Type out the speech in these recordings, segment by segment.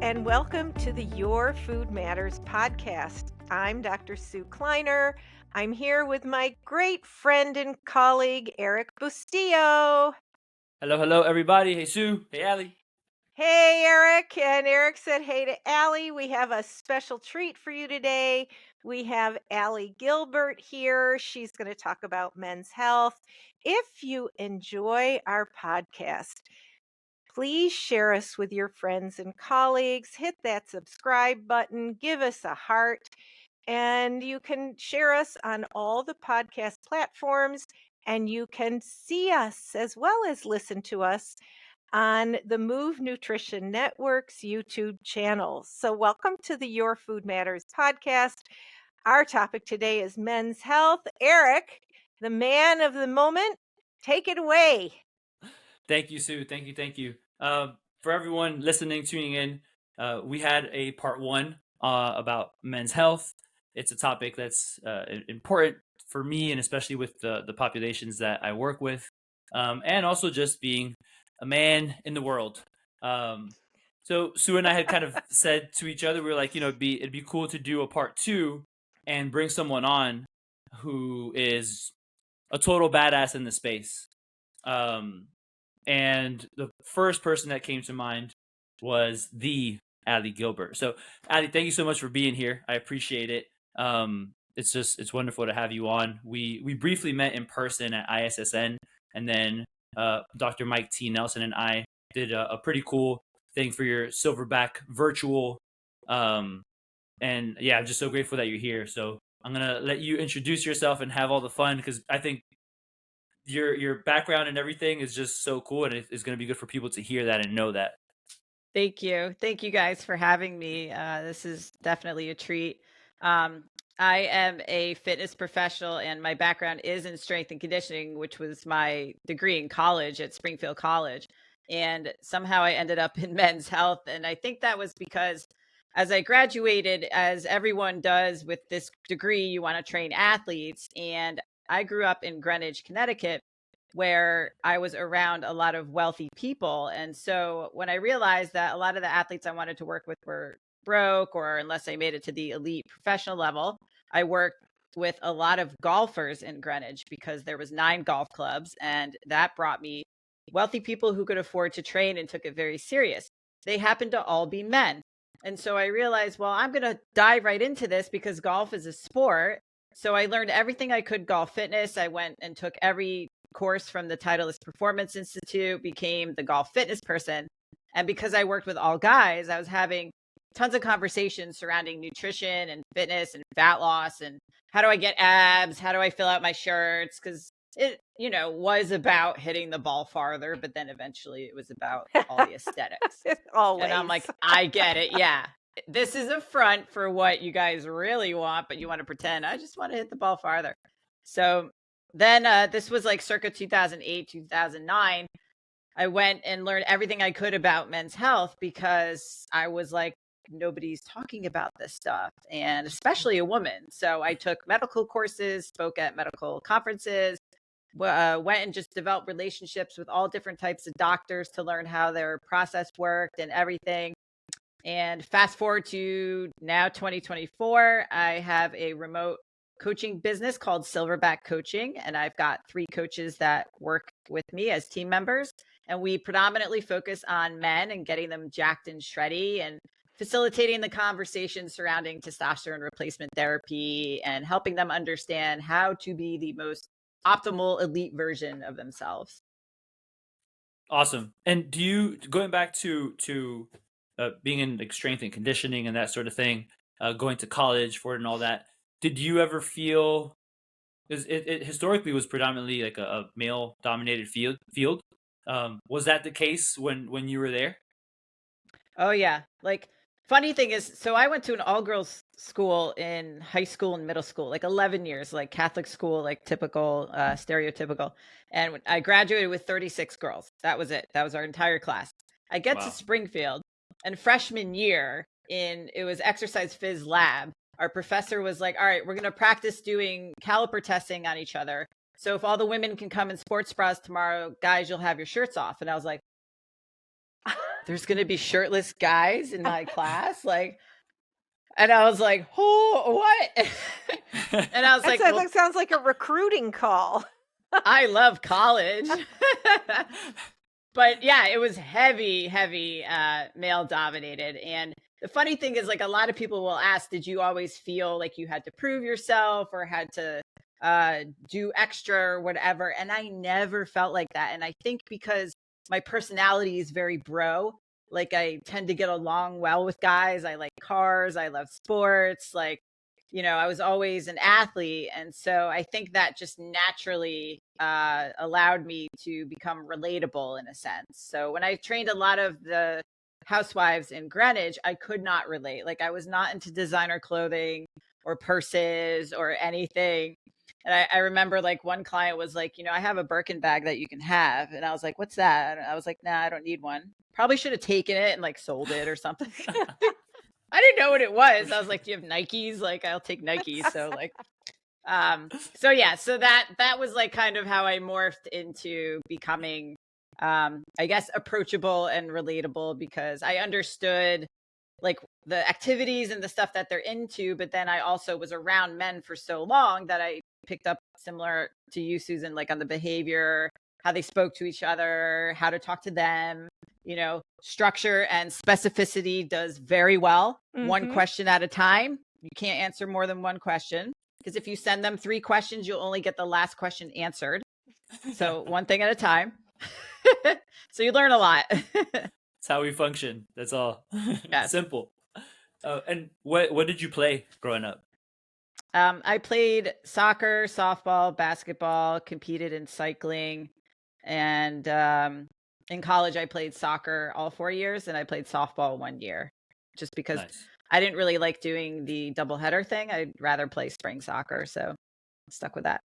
and welcome to the Your Food Matters podcast. I'm Dr. Sue Kleiner. I'm here with my great friend and colleague, Erik Bustillo. Hello, everybody. Hey, Sue. Hey, Allie. Hey, Erik. And Erik said hey to Allie. We have a special treat for you today. We have Allie Gilbert here. She's going to talk about men's health. If you enjoy our podcast, please share us with your friends and colleagues. Hit that subscribe button, give us a heart, and you can share us on all the podcast platforms. And you can see us as well as listen to us on the Move Nutrition Network's YouTube channel. So, welcome to the Your Food Matters podcast. Our topic today is men's health. Erik, the man of the moment, take it away. Thank you, Sue. Thank you. For everyone listening, tuning in, we had a part one about men's health. It's a topic that's important for me, and especially with the populations that I work with, and also just being a man in the world. So Sue and I had kind of said to each other, we were like, it'd be cool to do a part two and bring someone on who is a total badass in the space. And the first person that came to mind was the Allie Gilbert. So, Allie, thank you so much for being here. I appreciate it. It's wonderful to have you on. We briefly met in person at ISSN, and then Dr. Mike T. Nelson and I did a pretty cool thing for your Silverback virtual. And yeah, I'm just so grateful that you're here. So I'm gonna let you introduce yourself and have all the fun, because I think your background and everything is just so cool, and it's going to be good for people to hear that and know that. Thank you. Thank you guys for having me. This is definitely a treat. I am a fitness professional, and my background is in strength and conditioning, which was my degree in college at Springfield College. And somehow I ended up in men's health. And I think that was because as I graduated, as everyone does with this degree, you want to train athletes. And I grew up in Greenwich, Connecticut, where I was around a lot of wealthy people. And so when I realized that a lot of the athletes I wanted to work with were broke, or unless I made it to the elite professional level, I worked with a lot of golfers in Greenwich because there was 9 golf clubs, and that brought me wealthy people who could afford to train and took it very serious. They happened to all be men. And so I realized, well, I'm going to dive right into this because golf is a sport. So I learned everything I could golf fitness. I went and took every course from the Titleist Performance Institute, became the golf fitness person. And because I worked with all guys, I was having tons of conversations surrounding nutrition and fitness and fat loss and how do I get abs? How do I fill out my shirts? Because it, was about hitting the ball farther, but then eventually it was about all the aesthetics. Always. And I'm like, I get it. Yeah. This is a front for what you guys really want, but you want to pretend I just want to hit the ball farther. So then this was like circa 2008, 2009. I went and learned everything I could about men's health because I was like, nobody's talking about this stuff, and especially a woman. So I took medical courses, spoke at medical conferences, went and just developed relationships with all different types of doctors to learn how their process worked and everything. And fast forward to now 2024, I have a remote coaching business called Silverback Coaching. And I've got 3 coaches that work with me as team members. And we predominantly focus on men and getting them jacked and shreddy and facilitating the conversation surrounding testosterone replacement therapy and helping them understand how to be the most optimal elite version of themselves. Awesome. And do you, going back to being in like strength and conditioning and that sort of thing, going to college for it and all that, did you ever feel, because it historically was predominantly like a male dominated field. Was that the case when you were there? Oh yeah. Like, funny thing is, so I went to an all girls school in high school and middle school, like 11 years, like Catholic school, like typical, stereotypical. And I graduated with 36 girls. That was it. That was our entire class. I get to Springfield, and freshman year it was exercise phys lab. Our professor was like, all right, we're going to practice doing caliper testing on each other. So if all the women can come in sports bras tomorrow, guys, you'll have your shirts off. And I was like, there's going to be shirtless guys in my class. Like, and I was like, oh, what? And I was like, well, That sounds like a recruiting call. I love college. But yeah, it was heavy, male dominated. And the funny thing is, like, a lot of people will ask, did you always feel like you had to prove yourself or had to do extra or whatever? And I never felt like that. And I think because my personality is very bro, like I tend to get along well with guys. I like cars. I love sports. Like, I was always an athlete. And so I think that just naturally allowed me to become relatable in a sense. So when I trained a lot of the housewives in Greenwich, I could not relate. Like, I was not into designer clothing or purses or anything. And I remember, like, one client was like, I have a Birkin bag that you can have. And I was like, what's that? And I was like, nah, I don't need one. Probably should have taken it and like sold it or something. I didn't know what it was. I was like, do you have Nikes? Like, I'll take Nikes. So like, so yeah, so that was like kind of how I morphed into becoming, I guess, approachable and relatable, because I understood like the activities and the stuff that they're into. But then I also was around men for so long that I picked up, similar to you, Susan, like on the behavior, how they spoke to each other, how to talk to them. Structure and specificity does very well. One question at a time. You can't answer more than one question, because if you send them 3 questions, you'll only get the last question answered. So one thing at a time. So you learn a lot. That's how we function. That's all. Yes. Simple. And what did you play growing up? I played soccer, softball, basketball, competed in cycling, and in college, I played soccer all 4 years, and I played softball 1 year, just because Nice. I didn't really like doing the doubleheader thing. I'd rather play spring soccer, so I'm stuck with that.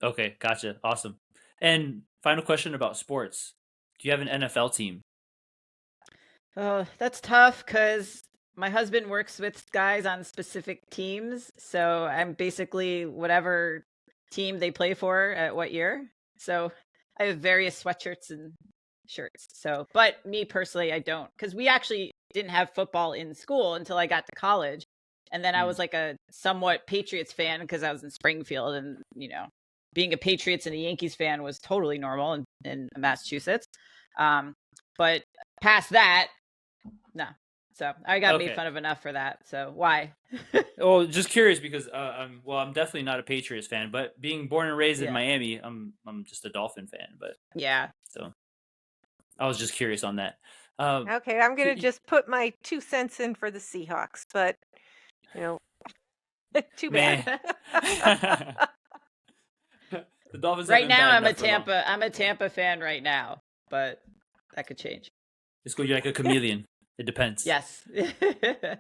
Okay, gotcha. Awesome. And final question about sports. Do you have an NFL team? Oh, that's tough because my husband works with guys on specific teams, so I'm basically whatever team they play for at what year. So I have various sweatshirts and shirts. So, but me personally, I don't, because we actually didn't have football in school until I got to college. And then I was like a somewhat Patriots fan because I was in Springfield, and, being a Patriots and a Yankees fan was totally normal in Massachusetts. But past that, no. So I got made Okay. fun of enough for that. So why? Well, just curious because I'm definitely not a Patriots fan, but being born and raised in Yeah. Miami, I'm just a Dolphin fan. But Yeah. so I was just curious on that. Okay, I'm going so to just put my 2 cents in for the Seahawks, but too Meh. bad. The Dolphins have Right been now, bad enough for long. I'm a Tampa fan right now, but that could change. It's cool. You're like a chameleon. It depends. Yes.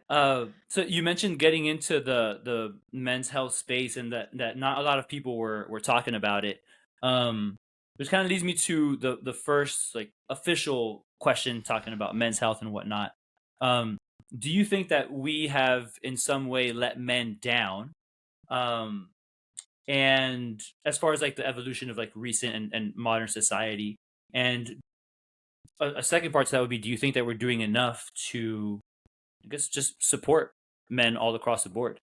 So you mentioned getting into the men's health space, and that not a lot of people were talking about it. Which kind of leads me to the first like official question talking about men's health and whatnot. Do you think that we have in some way let men down? And as far as like the evolution of like recent and modern society, and a second part to that would be, do you think that we're doing enough to, I guess, just support men all across the board?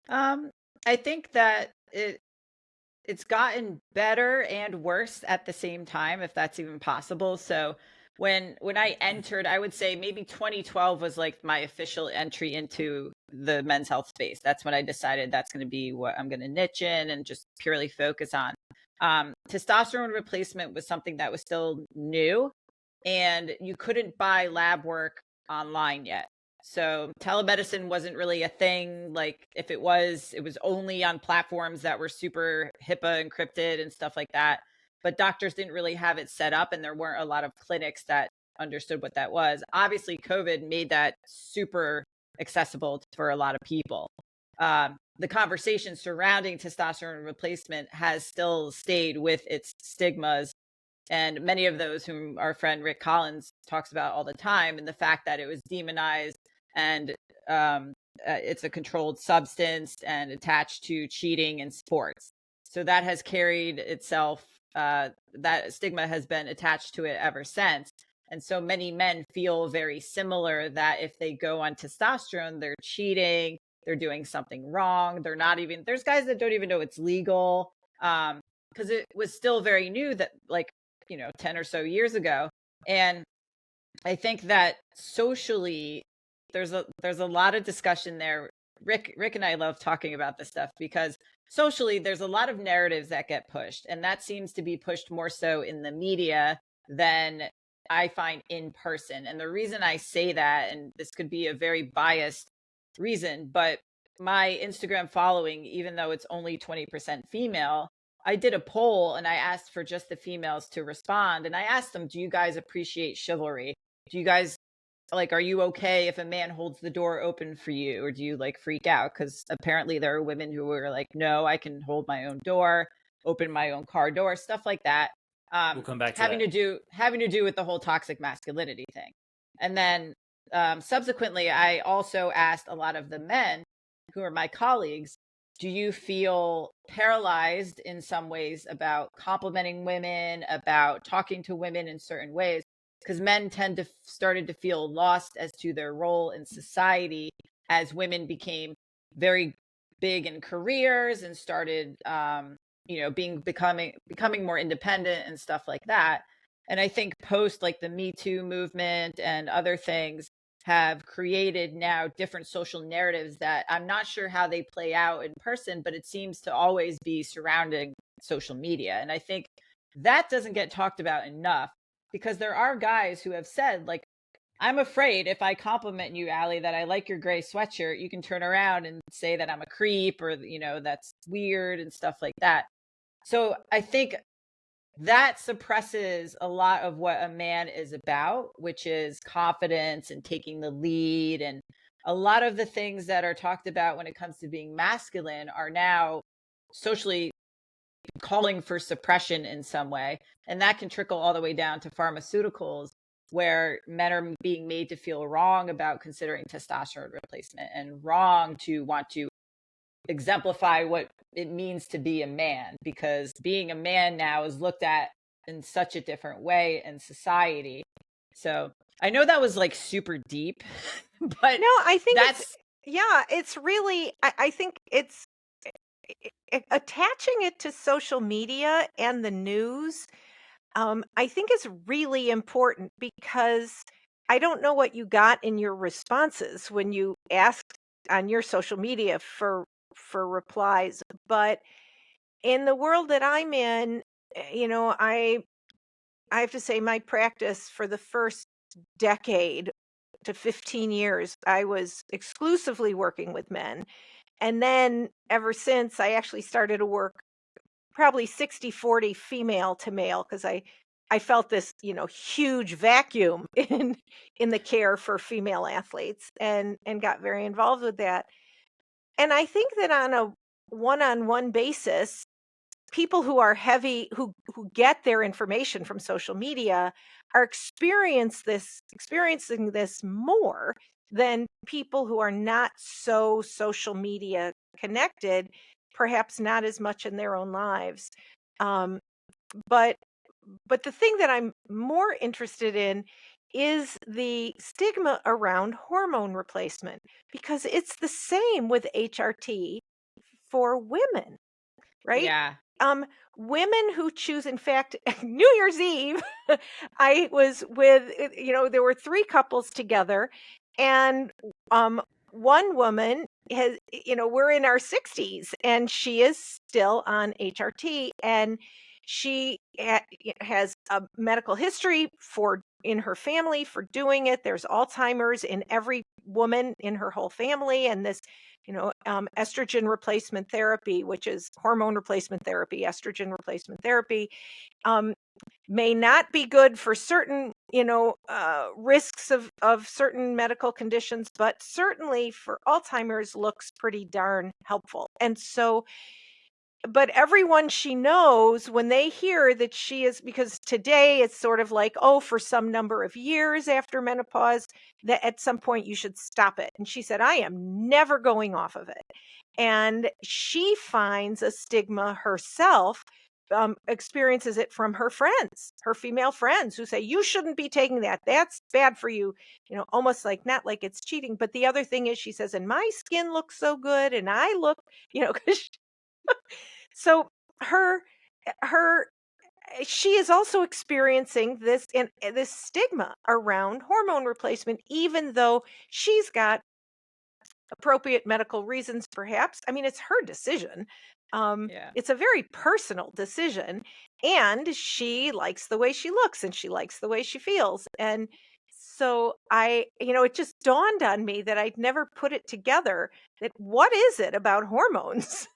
I think that it's gotten better and worse at the same time, if that's even possible. So when I entered, I would say maybe 2012 was like my official entry into the men's health space. That's when I decided that's going to be what I'm going to niche in and just purely focus on. Testosterone replacement was something that was still new, and you couldn't buy lab work online yet. So telemedicine wasn't really a thing. Like, if it was only on platforms that were super HIPAA encrypted and stuff like that. But doctors didn't really have it set up, and there weren't a lot of clinics that understood what that was. Obviously, COVID made that super accessible for a lot of people. The conversation surrounding testosterone replacement has still stayed with its stigmas, and many of those whom our friend Rick Collins talks about all the time, and the fact that it was demonized, and it's a controlled substance and attached to cheating in sports. So that has carried itself, that stigma has been attached to it ever since. And so many men feel very similar, that if they go on testosterone, they're cheating, they're doing something wrong. They're not even, there's guys that don't even know it's legal. Because it was still very new, that like, 10 or so years ago. And I think that socially, there's a lot of discussion there. Rick and I love talking about this stuff, because socially there's a lot of narratives that get pushed, and that seems to be pushed more so in the media than I find in person. And the reason I say that, and this could be a very biased reason, but my Instagram following, even though it's only 20% female, I did a poll and I asked for just the females to respond. And I asked them, do you guys appreciate chivalry? Do you guys, like, are you okay if a man holds the door open for you, or do you like freak out? Because apparently there are women who are like, no, I can hold my own door, open my own car door, stuff like that. We'll come back to having that. to do with the whole toxic masculinity thing. And then subsequently, I also asked a lot of the men who are my colleagues, do you feel paralyzed in some ways about complimenting women, about talking to women in certain ways? Because men tend to started to feel lost as to their role in society as women became very big in careers and started becoming more independent and stuff like that. And I think post like the Me Too movement and other things have created now different social narratives that I'm not sure how they play out in person, but it seems to always be surrounding social media. And I think that doesn't get talked about enough, because there are guys who have said, like, I'm afraid if I compliment you, Allie, that I like your gray sweatshirt, you can turn around and say that I'm a creep, or, that's weird and stuff like that. So I think that suppresses a lot of what a man is about, which is confidence and taking the lead. And a lot of the things that are talked about when it comes to being masculine are now socially calling for suppression in some way. And that can trickle all the way down to pharmaceuticals, where men are being made to feel wrong about considering testosterone replacement, and wrong to want to exemplify what it means to be a man, because being a man now is looked at in such a different way in society. So I know that was like super deep, but No, I think that's it's really, I think it's attaching it to social media and the news. I think is really important, because I don't know what you got in your responses when you asked on your social media for replies, but in the world that I'm in, I have to say my practice for the first decade to 15 years, I was exclusively working with men. And then ever since, I actually started to work probably 60-40 female to male, because I felt this, huge vacuum in the care for female athletes, and got very involved with that. And I think that on a one-on-one basis, people who are heavy, who get their information from social media, are experiencing this more than people who are not so social media connected, perhaps not as much in their own lives. Um, but but the thing that I'm more interested in is the stigma around hormone replacement, because it's the same with HRT for women, right? yeah. Um, Women who choose, in fact, New Year's Eve, I was with, there were three couples together, and one woman has, we're in our 60s, and she is still on HRT, and she has a medical history in her family for doing it. There's Alzheimer's in every woman in her whole family, and this estrogen replacement therapy, which is hormone replacement therapy, estrogen replacement therapy, may not be good for certain, risks of certain medical conditions, but certainly for Alzheimer's looks pretty darn helpful. And so, but everyone she knows, when they hear that she is, because today it's sort of like, oh, for some number of years after menopause, that at some point you should stop it. And she said, I am never going off of it. And she finds a stigma herself experiences it from her friends, her female friends, who say, you shouldn't be taking that. That's bad for you. Almost like, not like it's cheating. But the other thing is, she says, and my skin looks so good and I look, 'cause so her, her, she is also experiencing this stigma around hormone replacement, even though she's got appropriate medical reasons, perhaps. I mean, it's her decision. Yeah. It's a very personal decision, and she likes the way she looks and she likes the way she feels. And so it just dawned on me that I'd never put it together, that what is it about hormones?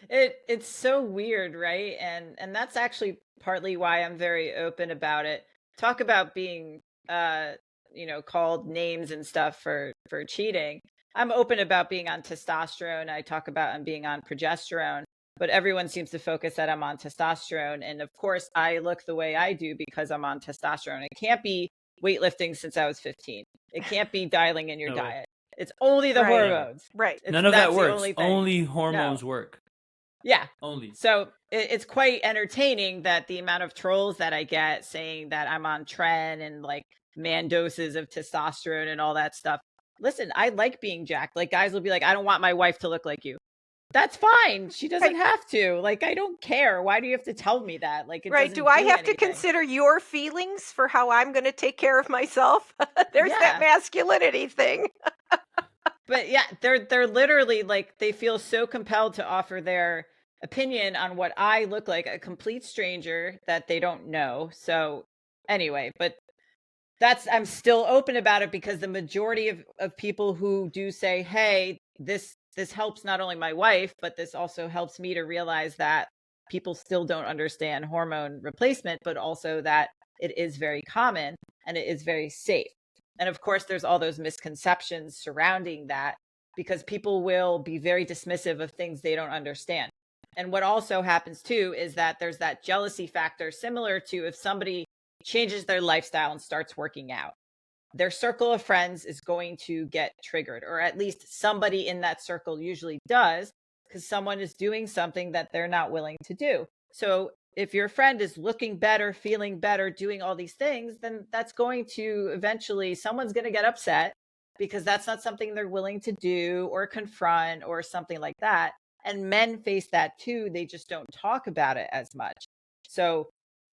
It's so weird, right? And that's actually partly why I'm very open about it. Talk about being called names and stuff for cheating. I'm open about being on testosterone. I talk about I'm being on progesterone, but everyone seems to focus that I'm on testosterone. And of course, I look the way I do because I'm on testosterone. It can't be weightlifting since I was 15. It can't be dialing in your No way. diet. It's only the Right. hormones. Right. None of that That's the works. only thing. Only hormones No. work. Yeah. Only. So it's quite entertaining that the amount of trolls that I get saying that I'm on tren and like man doses of testosterone and all that stuff. Listen, I like being jacked. Like guys will be like, I don't want my wife to look like you. That's fine. She doesn't Right. have to. Like, I don't care. Why do you have to tell me that? Like, it Right. doesn't Do I have to anything. consider your feelings for how I'm going to take care of myself? There's that Yeah. masculinity thing. But yeah, they're literally like, they feel so compelled to offer their opinion on what I look like, a complete stranger that they don't know. So anyway, but I'm still open about it because the majority of people who do say, hey, this helps not only my wife, but this also helps me to realize that people still don't understand hormone replacement, but also that it is very common and it is very safe. And of course, there's all those misconceptions surrounding that because people will be very dismissive of things they don't understand. And what also happens too is that there's that jealousy factor, similar to if somebody changes their lifestyle and starts working out. Their circle of friends is going to get triggered, or at least somebody in that circle usually does, because someone is doing something that they're not willing to do. So if your friend is looking better, feeling better, doing all these things, then that's going to eventually, someone's going to get upset because that's not something they're willing to do or confront or something like that. And men face that too. They just don't talk about it as much. So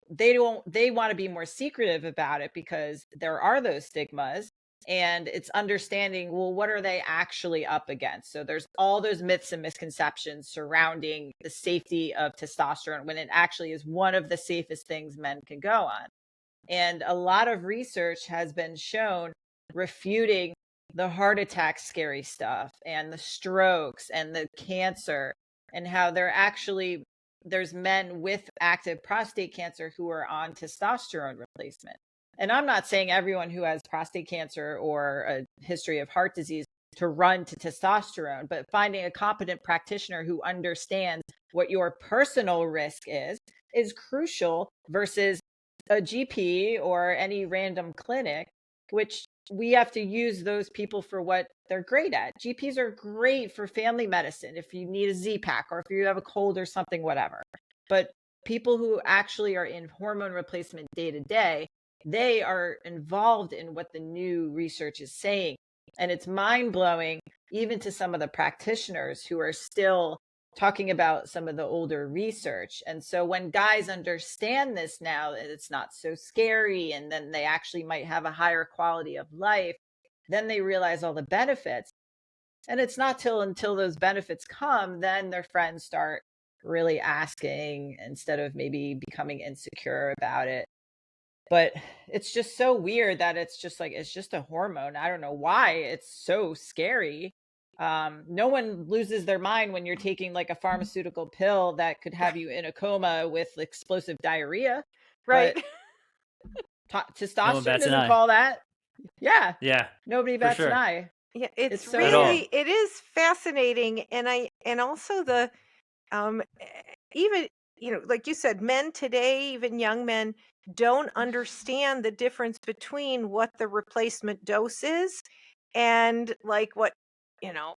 they want to be more secretive about it because there are those stigmas, and it's understanding, well, what are they actually up against? So there's all those myths and misconceptions surrounding the safety of testosterone when it actually is one of the safest things men can go on. And a lot of research has been shown refuting the heart attack scary stuff and the strokes and the cancer, and how there's men with active prostate cancer who are on testosterone replacement. And I'm not saying everyone who has prostate cancer or a history of heart disease to run to testosterone, but finding a competent practitioner who understands what your personal risk is crucial versus a GP or any random clinic, which we have to use those people for what they're great at. GPs are great for family medicine if you need a Z-Pack or if you have a cold or something, whatever. But people who actually are in hormone replacement day to day, they are involved in what the new research is saying. And it's mind blowing, even to some of the practitioners who are still talking about some of the older research. And so when guys understand this now, that it's not so scary, and then they actually might have a higher quality of life, then they realize all the benefits. And it's not until those benefits come, then their friends start really asking instead of maybe becoming insecure about it. But it's just so weird that it's just a hormone. I don't know why it's so scary. No one loses their mind when you're taking like a pharmaceutical pill that could have you in a coma with explosive diarrhea. Right. But No one testosterone bats an doesn't eye. call that. Yeah. Yeah. Nobody For bats sure. an eye. Yeah, it's so really, it is fascinating. And also the even, like you said, men today, even young men, don't understand the difference between what the replacement dose is and like what you know,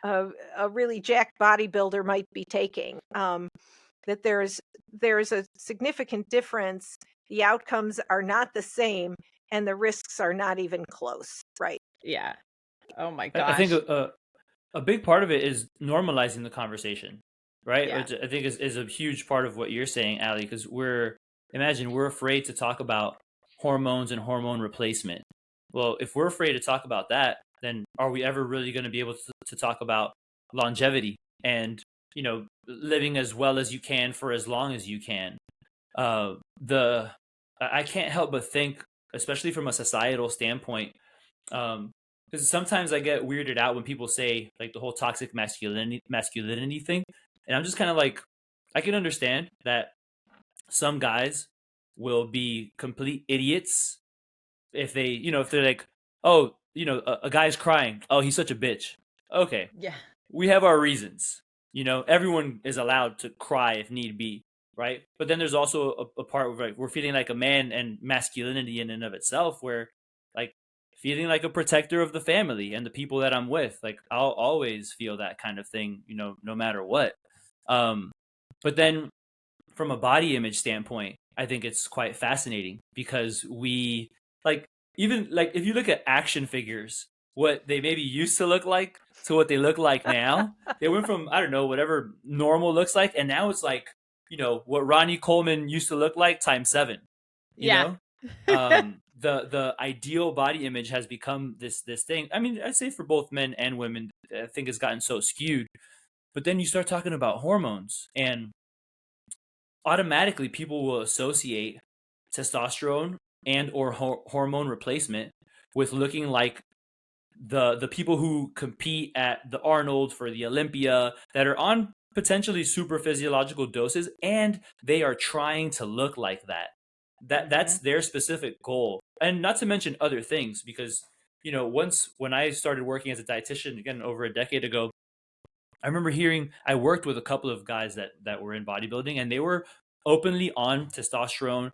a really jacked bodybuilder might be taking. That there's a significant difference. The outcomes are not the same, and the risks are not even close, right? Yeah. Oh my I think gosh. a big part of it is normalizing the conversation, right? Yeah. Which I think is a huge part of what you're saying, Ali, because imagine we're afraid to talk about hormones and hormone replacement. Well, if we're afraid to talk about that, then are we ever really going to be able to talk about longevity and, living as well as you can for as long as you can? The I can't help but think, especially from a societal standpoint, because sometimes I get weirded out when people say like the whole toxic masculinity thing, and I'm just kind of like, I can understand that some guys will be complete idiots if if they're like, oh, a guy's crying, oh, he's such a bitch. Okay, Yeah. we have our reasons. Everyone is allowed to cry if need be, right? But then there's also a part where like, we're feeling like a man and masculinity in and of itself, where like feeling like a protector of the family and the people that I'm with. Like I'll always feel that kind of thing, no matter what. Um, but then from a body image standpoint, I think it's quite fascinating because we like even like if you look at action figures, what they maybe used to look like to what they look like now, they went from I don't know whatever normal looks like, and now it's like what Ronnie Coleman used to look like times seven. You Yeah. know, the ideal body image has become this thing. I mean, I'd say for both men and women, I think it's gotten so skewed. But then you start talking about hormones and automatically people will associate testosterone and or hormone replacement with looking like the people who compete at the Arnold for the Olympia that are on potentially super physiological doses and they are trying to look like that. That's Mhm. their specific goal. And not to mention other things because once when I started working as a dietitian again over a decade ago, I remember hearing I worked with a couple of guys that were in bodybuilding and they were openly on testosterone,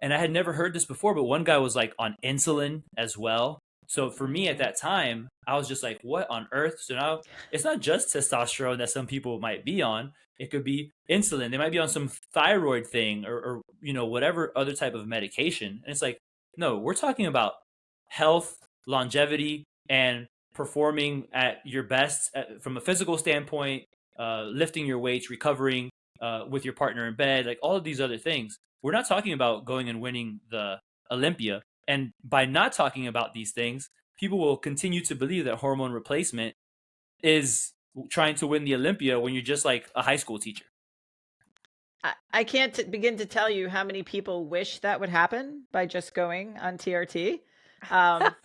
and I had never heard this before, but one guy was like on insulin as well. So for me at Mhm. that time, I was just like, what on earth? So now it's not just testosterone that some people might be on. It could be insulin. They might be on some thyroid thing or whatever other type of medication. And it's like, no, we're talking about health, longevity, and performing at your best from a physical standpoint, lifting your weights, recovering with your partner in bed, like all of these other things. We're not talking about going and winning the Olympia. And by not talking about these things, people will continue to believe that hormone replacement is trying to win the Olympia when you're just like a high school teacher. I can't begin to tell you how many people wish that would happen by just going on TRT. Um,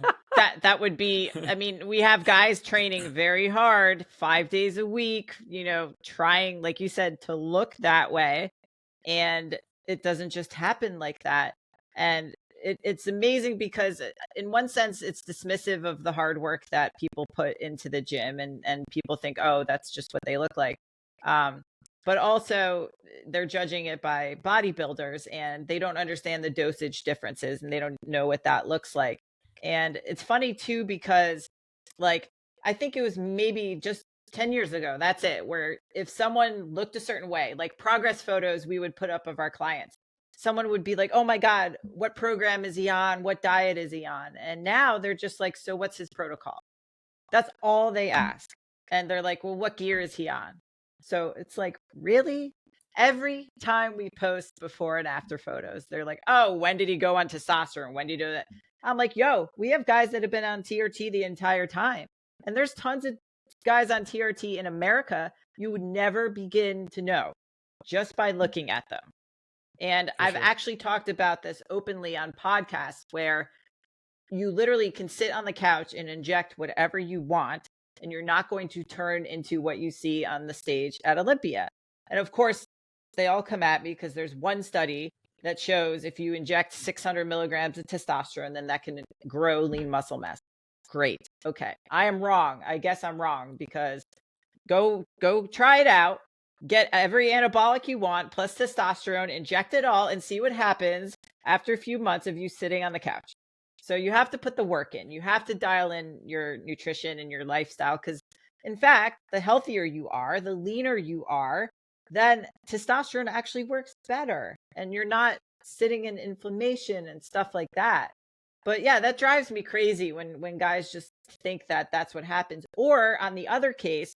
that would be, I mean, we have guys training very hard, 5 days a week, trying, like you said, to look that way. And it doesn't just happen like that. And it's amazing because in one sense, it's dismissive of the hard work that people put into the gym and people think, oh, that's just what they look like. Um, but also they're judging it by bodybuilders and they don't understand the dosage differences and they don't know what that looks like. And it's funny too, because like, I think it was maybe just 10 years ago. That's it. Where if someone looked a certain way, like progress photos we would put up of our clients, someone would be like, oh my God, what program is he on? What diet is he on? And now they're just like, so what's his protocol? That's all they ask. And they're like, well, what gear is he on? So it's like, really? Every time we post before and after photos, they're like, oh, when did he go on testosterone? When did he do that? I'm like, yo, we have guys that have been on TRT the entire time. And there's tons of guys on TRT in America you would never begin to know just by looking at them. And For I've sure. actually talked about this openly on podcasts where you literally can sit on the couch and inject whatever you want, and you're not going to turn into what you see on the stage at Olympia. And of course, they all come at me because there's one study that shows if you inject 600 milligrams of testosterone, then that can grow lean muscle mass. Great. Okay. I am wrong. I guess I'm wrong because go try it out. Get every anabolic you want plus testosterone, inject it all, and see what happens after a few months of you sitting on the couch. So you have to put the work in. You have to dial in your nutrition and your lifestyle, because in fact, the healthier you are, the leaner you are, then testosterone actually works better and you're not sitting in inflammation and stuff like that. But yeah, that drives me crazy when guys just think that that's what happens. Or on the other case,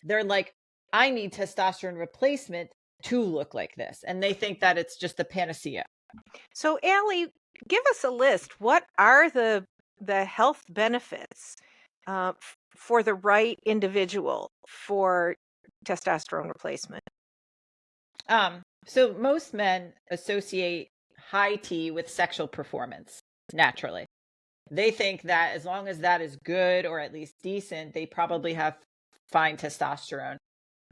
they're like, I need testosterone replacement to look like this. And they think that it's just a panacea. So, Allie, give us a list. What are the health benefits for the right individual for testosterone replacement? So most men associate high T with sexual performance naturally. They think that as long as that is good or at least decent, they probably have fine testosterone.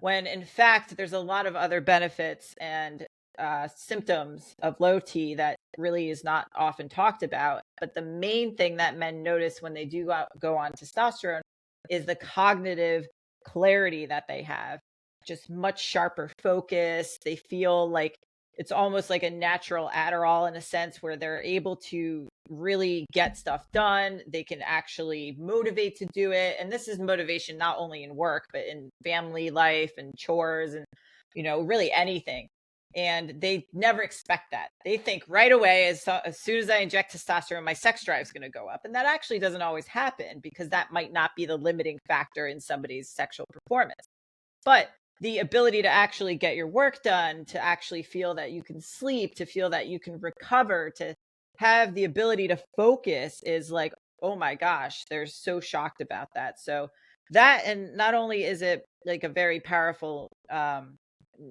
When in fact, there's a lot of other benefits and symptoms of low T that really is not often talked about. But the main thing that men notice when they do go on testosterone is the cognitive clarity that they have, just much sharper focus. They feel like it's almost like a natural Adderall in a sense, where they're able to really get stuff done. They can actually motivate to do it. And this is motivation not only in work, but in family life and chores and, really anything. And they never expect that. They think right away, as soon as I inject testosterone, my sex drive is going to go up. And that actually doesn't always happen, because that might not be the limiting factor in somebody's sexual performance. But the ability to actually get your work done, to actually feel that you can sleep, to feel that you can recover, to have the ability to focus is like, oh my gosh, they're so shocked about that. So that, and not only is it like a very powerful,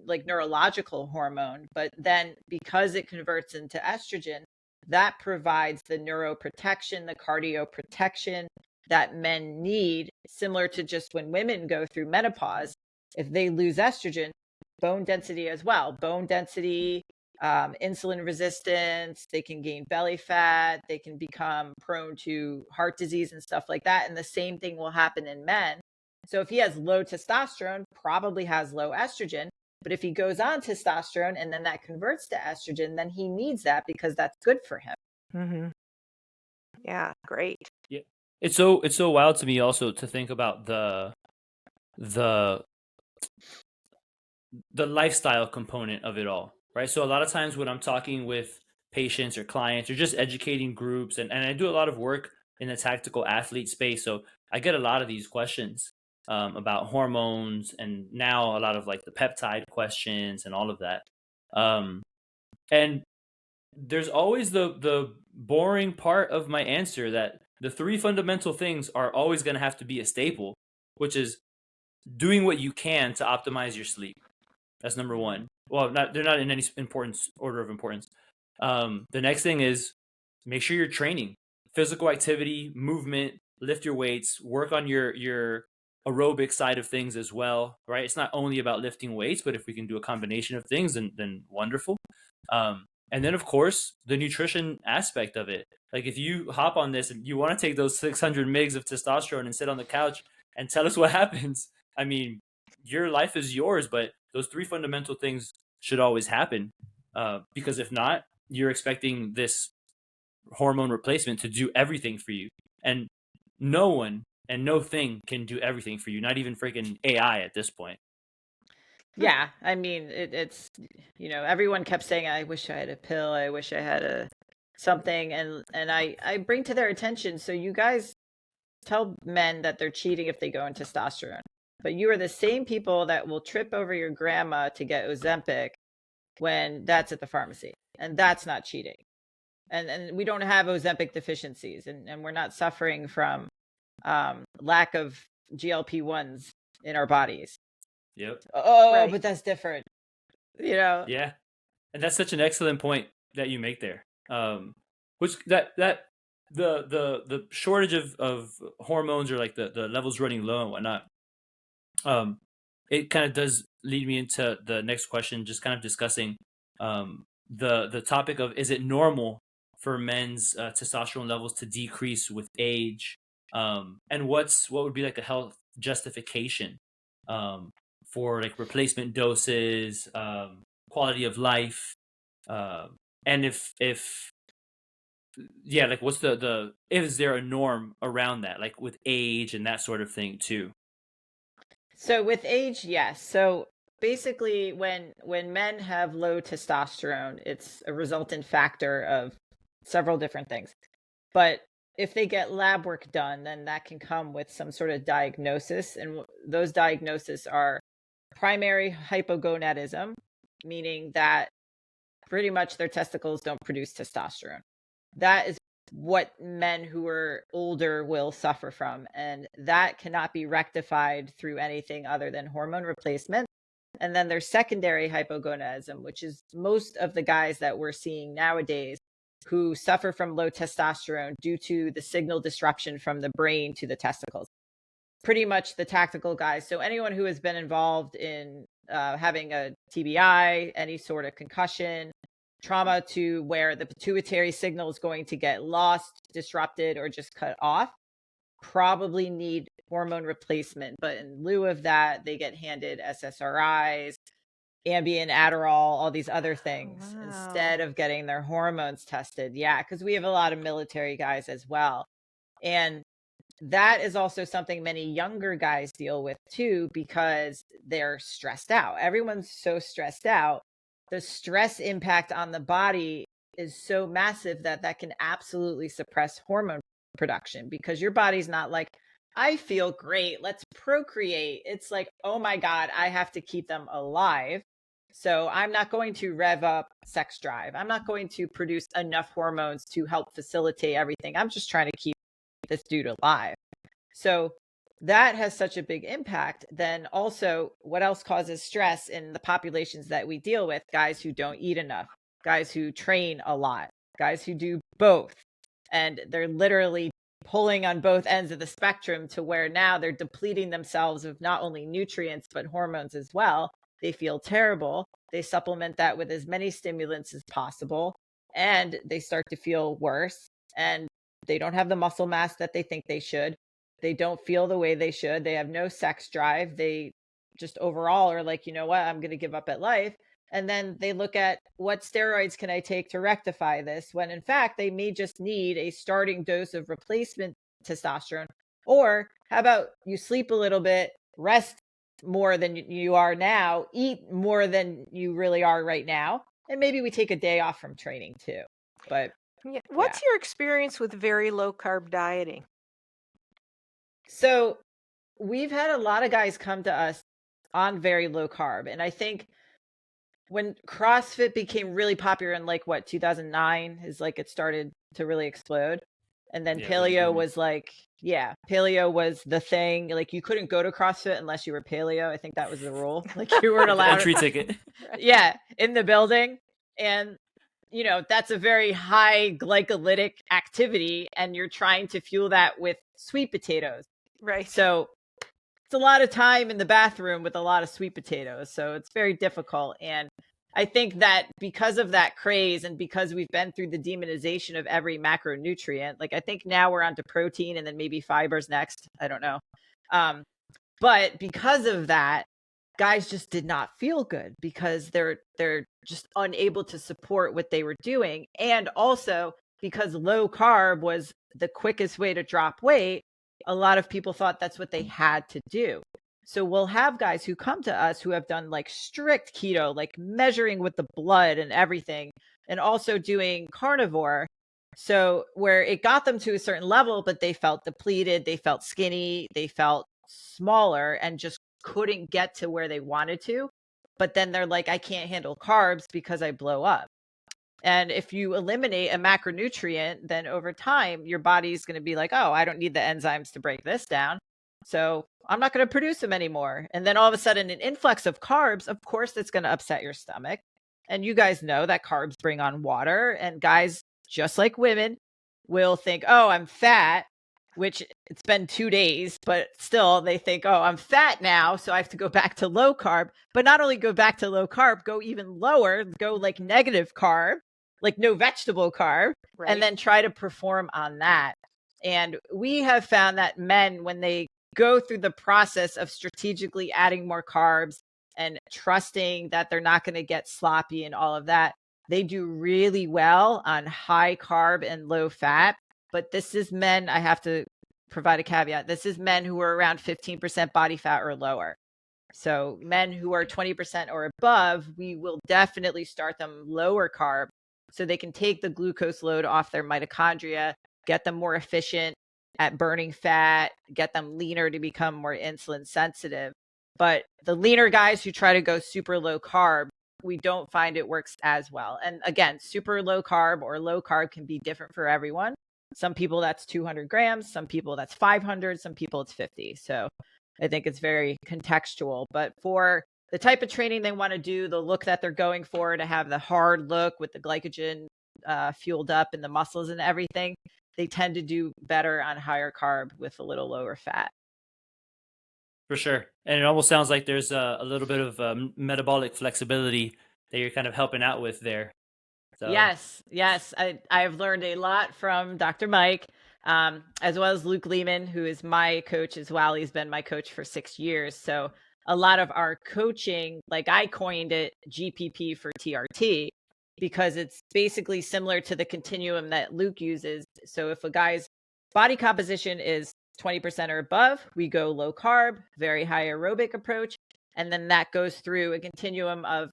like neurological hormone, but then because it converts into estrogen, that provides the neuroprotection, the cardio protection that men need, similar to just when women go through menopause. If they lose estrogen, bone density as well, bone density, insulin resistance, they can gain belly fat, they can become prone to heart disease and stuff like that. And the same thing will happen in men. So if he has low testosterone, probably has low estrogen. But if he goes on testosterone and then that converts to estrogen, then he needs that because that's good for him. Mm-hmm. Yeah, great. Yeah. It's so wild to me also to think about the lifestyle component of it all, right? So a lot of times when I'm talking with patients or clients or just educating groups, and I do a lot of work in the tactical athlete space, so I get a lot of these questions about hormones, and now a lot of like the peptide questions and all of that. And there's always the boring part of my answer, that the three fundamental things are always going to have to be a staple, which is doing what you can to optimize your sleep. That's number one. Well, they're not in any order of importance. The next thing is make sure you're training, physical activity, movement, lift your weights, work on your aerobic side of things as well, right? It's not only about lifting weights, but if we can do a combination of things, then wonderful. And then of course the nutrition aspect of it. Like if you hop on this and you want to take those 600 mgs of testosterone and sit on the couch and tell us what happens, I mean, your life is yours, but those three fundamental things should always happen. Because if not, you're expecting this hormone replacement to do everything for you. And no one and no thing can do everything for you, not even freaking AI at this point. Yeah, I mean, it's everyone kept saying, I wish I had a pill, I wish I had a something, and I bring to their attention, so you guys tell men that they're cheating if they go on testosterone, but you are the same people that will trip over your grandma to get Ozempic when that's at the pharmacy, and that's not cheating. And we don't have Ozempic deficiencies, and we're not suffering from lack of GLP-1s in our bodies. Yep. Oh, Right. but that's different. You know, Yeah. And that's such an excellent point that you make there. Which that the shortage of hormones, or like the levels running low and whatnot. It kind of does lead me into the next question, just kind of discussing the topic of, is it normal for men's testosterone levels to decrease with age, and what would be like a health justification um, for like replacement doses, quality of life, and if yeah, like what's the is there a norm around that, like with age and that sort of thing too? So with age, yes. So basically when men have low testosterone, it's a resultant factor of several different things. But if they get lab work done, then that can come with some sort of diagnosis. And those diagnoses are primary hypogonadism, meaning that pretty much their testicles don't produce testosterone. That is what men who are older will suffer from. And that cannot be rectified through anything other than hormone replacement. And then there's secondary hypogonadism, which is most of the guys that we're seeing nowadays who suffer from low testosterone due to the signal disruption from the brain to the testicles. Pretty much the tactical guys. So anyone who has been involved in having a TBI, any sort of concussion, trauma to where the pituitary signal is going to get lost, disrupted, or just cut off, probably need hormone replacement. But in lieu of that, they get handed SSRIs, Ambien, Adderall, all these other things Wow. instead of getting their hormones tested. Yeah, because we have a lot of military guys as well. And that is also something many younger guys deal with too, because they're stressed out. Everyone's so stressed out. The stress impact on the body is so massive that that can absolutely suppress hormone production, because your body's not like, I feel great, let's procreate. It's like, oh my God, I have to keep them alive. So I'm not going to rev up sex drive. I'm not going to produce enough hormones to help facilitate everything. I'm just trying to keep this dude alive. So that has such a big impact. Then also, what else causes stress in the populations that we deal with? Guys who don't eat enough, guys who train a lot, guys who do both. And they're literally pulling on both ends of the spectrum to where now they're depleting themselves of not only nutrients, but hormones as well. They feel terrible. They supplement that with as many stimulants as possible, and they start to feel worse. And they don't have the muscle mass that they think they should. They don't feel the way they should. They have no sex drive. They just overall are like, you know what, I'm going to give up at life. And then they look at what steroids can I take to rectify this, when in fact they may just need a starting dose of replacement testosterone. Or how about you sleep a little bit, rest more than you are now, eat more than you really are right now, and maybe we take a day off from training too. But Yeah. yeah. What's your experience with very low carb dieting? So we've had a lot of guys come to us on very low carb. And I think when CrossFit became really popular in like what, 2009 is like it started to really explode. And then Yeah, early paleo 20s. was like, yeah, paleo was the thing. Like you couldn't go to CrossFit unless you were paleo. I think that was the rule. Like you weren't The allowed, entry ticket. yeah, in the building. And that's a very high glycolytic activity, and you're trying to fuel that with sweet potatoes. Right. So it's a lot of time in the bathroom with a lot of sweet potatoes. So it's very difficult. And I think that because of that craze, and because we've been through the demonization of every macronutrient, like I think now we're on to protein and then maybe fibers next. I don't know. But because of that, guys just did not feel good because they're just unable to support what they were doing. And also because low carb was the quickest way to drop weight, a lot of people thought that's what they had to do. So we'll have guys who come to us who have done like strict keto, like measuring with the blood and everything, and also doing carnivore. So where it got them to a certain level, but they felt depleted, they felt skinny, they felt smaller, and just couldn't get to where they wanted to. But then they're like, I can't handle carbs because I blow up. And if you eliminate a macronutrient, then over time, your body's going to be like, oh, I don't need the enzymes to break this down. So I'm not going to produce them anymore. And then all of a sudden, an influx of carbs, of course, that's going to upset your stomach. And you guys know that carbs bring on water. And guys, just like women, will think, oh, I'm fat, which it's been 2 days, but still they think, oh, I'm fat now, so I have to go back to low carb. But not only go back to low carb, go even lower, go like negative carb, like no vegetable carb, Right. and then try to perform on that. And we have found that men, when they go through the process of strategically adding more carbs and trusting that they're not going to get sloppy and all of that, they do really well on high carb and low fat. But this is men, I have to provide a caveat. This is men who are around 15% body fat or lower. So men who are 20% or above, we will definitely start them lower carb so they can take the glucose load off their mitochondria, get them more efficient at burning fat, get them leaner to become more insulin sensitive. But the leaner guys who try to go super low carb, we don't find it works as well. And again, super low carb or low carb can be different for everyone. Some people that's 200 grams, some people that's 500, some people it's 50. So I think it's very contextual. But for the type of training they want to do, the look that they're going for, to have the hard look with the glycogen fueled up in the muscles and everything, they tend to do better on higher carb with a little lower fat. For sure. And it almost sounds like there's a little bit of metabolic flexibility that you're kind of helping out with there. So Yes. I've learned a lot from Dr. Mike, as well as Luke Lehman, who is my coach as well. He's been my coach for 6 years. So a lot of our coaching, like I coined it GPP for TRT, because it's basically similar to the continuum that Luke uses. So if a guy's body composition is 20% or above, we go low carb, very high aerobic approach. And then that goes through a continuum of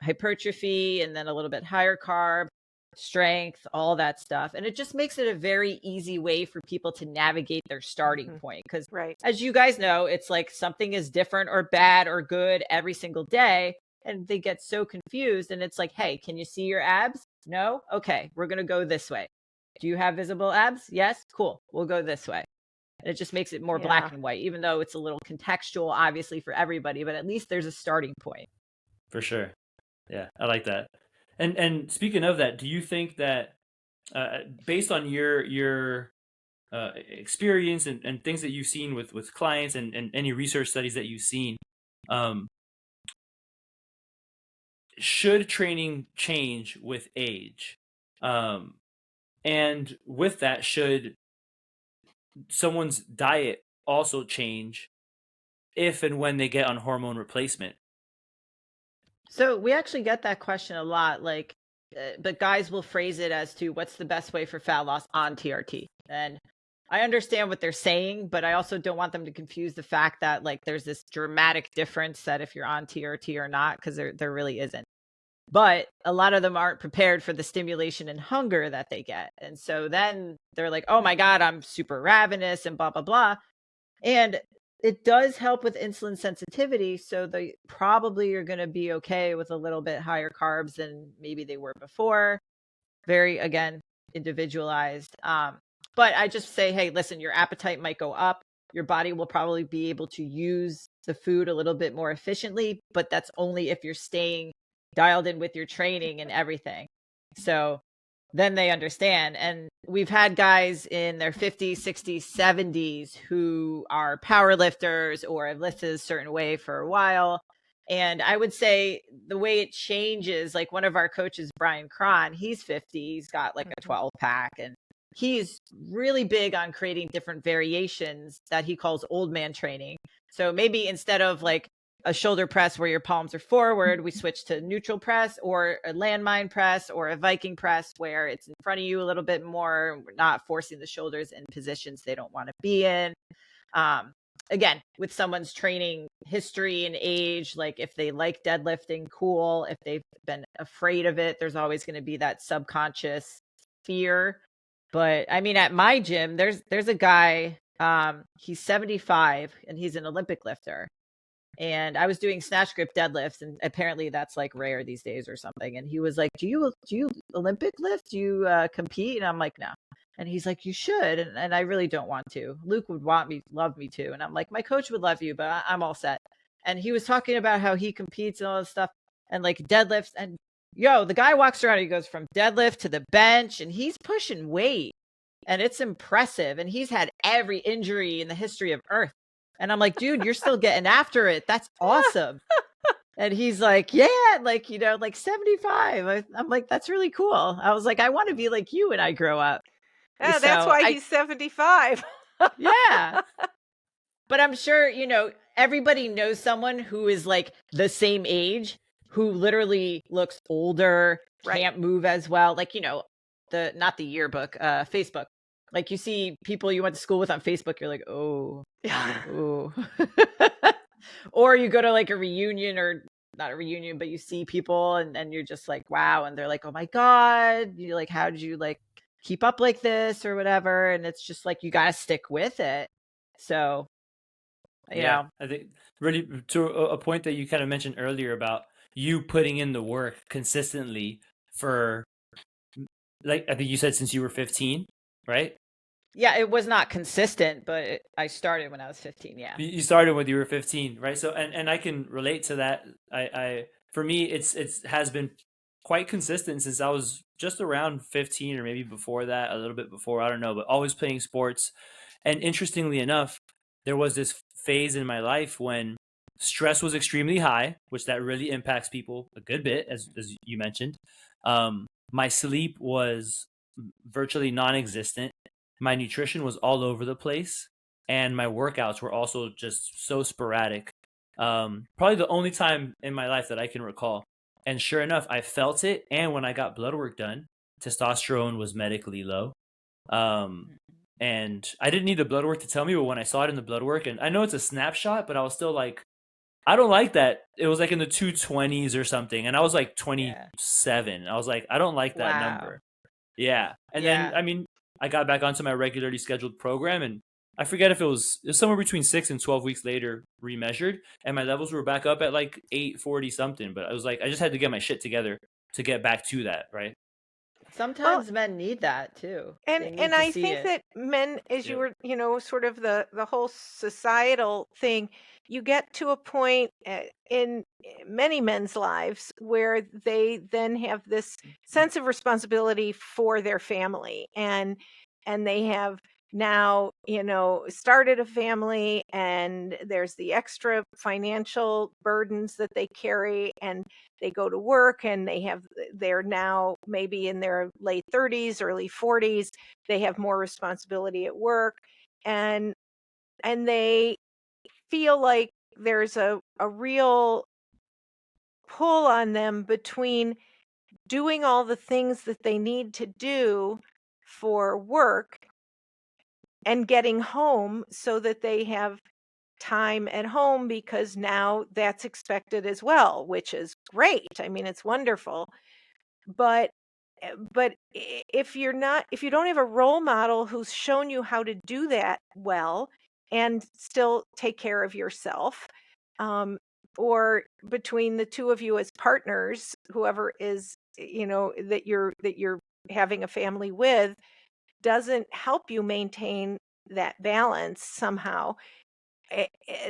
hypertrophy and then a little bit higher carb, strength, all that stuff. And it just makes it a very easy way for people to navigate their starting point. Because Right. as you guys know, it's like something is different or bad or good every single day. And they get so confused. And it's like, hey, can you see your abs? No? Okay, we're going to go this way. Do you have visible abs? Yes? Cool. We'll go this way. And it just makes it more black Yeah. and white, even though it's a little contextual, obviously, for everybody. But at least there's a starting point. for sure. Yeah, I like that. And speaking of that, do you think that based on your experience and things that you've seen with clients and any research studies that you've seen, um, should training change with age? And with that, should someone's diet also change if and when they get on hormone replacement? So we actually get that question a lot, like, but guys will phrase it as to what's the best way for fat loss on TRT. And I understand what they're saying, but I also don't want them to confuse the fact that like there's this dramatic difference that if you're on TRT or not, because there really isn't. But a lot of them aren't prepared for the stimulation and hunger that they get. And so then they're like, oh my God, I'm super ravenous and blah, blah, blah. And it does help with insulin sensitivity. So they probably are going to be okay with a little bit higher carbs than maybe they were before. Very, again, individualized. But I just say, hey, listen, your appetite might go up. Your body will probably be able to use the food a little bit more efficiently, but that's only if you're staying dialed in with your training and everything. So then they understand. And we've had guys in their 50s, 60s, 70s who are power lifters or have lifted a certain way for a while. And I would say the way it changes, like one of our coaches, Brian Cron, he's 50, he's got like a 12 pack, and he's really big on creating different variations that he calls old man training. So maybe instead of like a shoulder press where your palms are forward, we switch to neutral press or a landmine press or a Viking press where it's in front of you a little bit more. We're not forcing the shoulders in positions they don't want to be in. Again, with someone's training history and age, like if they like deadlifting, cool. If they've been afraid of it, there's always going to be that subconscious fear. But I mean, at my gym, there's a guy, he's 75 and he's an Olympic lifter. And I was doing snatch grip deadlifts, and apparently that's like rare these days or something. And he was like, do you Olympic lift? Do you compete? And I'm like, no. And he's like, you should. And I really don't want to. Luke would love me to. And I'm like, my coach would love you, but I'm all set. And he was talking about how he competes and all this stuff and like deadlifts. And the guy walks around, he goes from deadlift to the bench and he's pushing weight. And it's impressive. And he's had every injury in the history of Earth. And I'm like, dude, you're still getting after it. That's awesome. And he's like, yeah, like, like 75. I'm like, that's really cool. I was like, I want to be like you when I grow up. Yeah, that's why he's 75. Yeah. But I'm sure, everybody knows someone who is like the same age who literally looks older, Right. can't move as well. Like, not the yearbook, Facebook. Like you see people you went to school with on Facebook, you're like, oh, Yeah. oh. Or you go to like a reunion, or not a reunion, but you see people and you're just like, wow. And they're like, oh my God, you're like, how did you like keep up like this or whatever? And it's just like, you got to stick with it. So, Yeah, I think really to a point that you kind of mentioned earlier about you putting in the work consistently for, like, I think you said since you were 15, right? yeah, it was not consistent, but I started when I was 15. Yeah. You started when you were 15, right? So, and I can relate to that. For me, it's has been quite consistent since I was just around 15, or maybe before that, a little bit before, I don't know, but always playing sports. And interestingly enough, there was this phase in my life when stress was extremely high, which that really impacts people a good bit, as you mentioned. My sleep was virtually non-existent. My nutrition was all over the place, and my workouts were also just so sporadic. Probably the only time in my life that I can recall. And sure enough, I felt it. And when I got blood work done, testosterone was medically low. Um, and I didn't need the blood work to tell me, but when I saw it in the blood work, and I know it's a snapshot, but I was still like, I don't like that. It was like in the 220s or something, and I was like Yeah. 27. I was like, I don't like that Wow. number. Yeah. And then, Yeah. I mean, I got back onto my regularly scheduled program, and I forget if it was somewhere between 6 and 12 weeks later, remeasured, and my levels were back up at like 840 something. But I was like, I just had to get my shit together to get back to that, right? Well, Sometimes men need that too. They and need to I see think it. that men, as you Yep. were, sort of the whole societal thing, you get to a point in many men's lives where they then have this sense of responsibility for their family, and they have now, started a family, and there's the extra financial burdens that they carry, and they go to work, and they're now maybe in their late 30s, early 40s. They have more responsibility at work, and they feel like there's a real pull on them between doing all the things that they need to do for work and getting home, so that they have time at home, because now that's expected as well, which is great. I mean, it's wonderful. But if you don't have a role model who's shown you how to do that well and still take care of yourself, um, or between the two of you as partners, whoever is, that you're having a family with, doesn't help you maintain that balance somehow,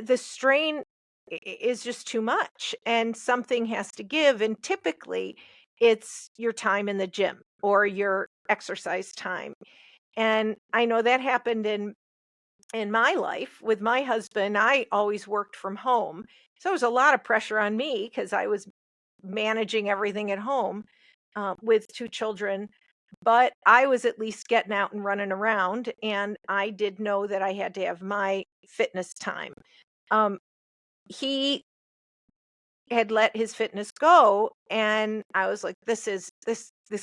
the strain is just too much, and something has to give. And typically it's your time in the gym or your exercise time. And I know that happened in my life with my husband. I always worked from home, so there was a lot of pressure on me because I was managing everything at home, with two children. But I was at least getting out and running around, and I did know that I had to have my fitness time. um, he had let his fitness go, and I was like, this